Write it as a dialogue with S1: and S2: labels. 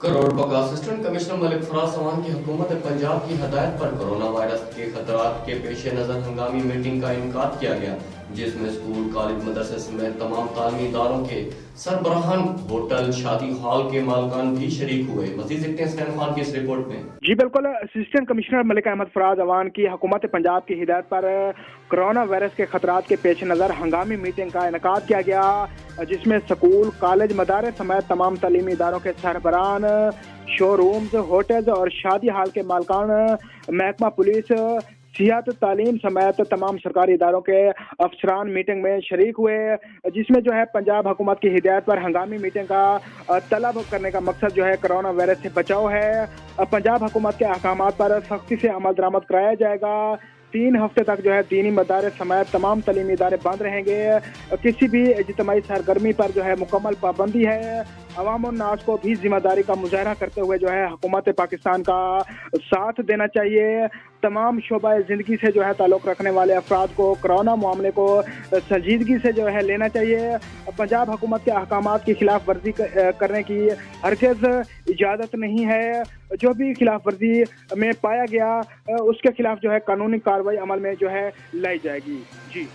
S1: کروڑپا کا assistant commissioner ملک فراز امان کی حکومت پنجاب کی ہدایت پر کرونا وائرس کے خطرات کے پیش نظر ہنگامی میٹنگ کا انعقاد کیا گیا، جس میں اسکول، کالج، مدرسے سمیت تمام تعلیمی اداروں کے سربراہان، ہوٹل، شادی ہال کے مالکان بھی شریک ہوئے۔ مزید دیکھتے ہیں حسین خان کی اس رپورٹ میں۔
S2: جی بالکل، اسسٹنٹ کمشنر ملک احمد فراز امان کی حکومت پنجاب کی ہدایت پر کرونا وائرس کے خطرات کے پیش نظر ہنگامی میٹنگ کا انعقاد کیا گیا، جس میں سکول، کالج، مدارس سمیت تمام تعلیمی اداروں کے سربراہان، شو رومز، ہوٹلز اور شادی ہال کے مالکان، محکمہ پولیس، صحت، تعلیم سمیت تمام سرکاری اداروں کے افسران میٹنگ میں شریک ہوئے، جس میں پنجاب حکومت کی ہدایت پر ہنگامی میٹنگ کا طلب کرنے کا مقصد کرونا وائرس سے بچاؤ ہے۔ پنجاب حکومت کے احکامات پر سختی سے عمل درآمد کرایا جائے گا۔ 3 ہفتے تک دینی مدارس سمیت تمام تعلیمی ادارے بند رہیں گے۔ کسی بھی اجتماعی سرگرمی پر مکمل پابندی ہے۔ عوام الناس کو بھی ذمہ داری کا مظاہرہ کرتے ہوئے حکومت پاکستان کا ساتھ دینا چاہیے۔ تمام شعبہ زندگی سے تعلق رکھنے والے افراد کو کرونا معاملے کو سنجیدگی سے لینا چاہیے۔ پنجاب حکومت کے احکامات کی خلاف ورزی کرنے کی ہرگز اجازت نہیں ہے۔ جو بھی خلاف ورزی میں پایا گیا اس کے خلاف قانونی کارروائی عمل میں لائی جائے گی۔ جی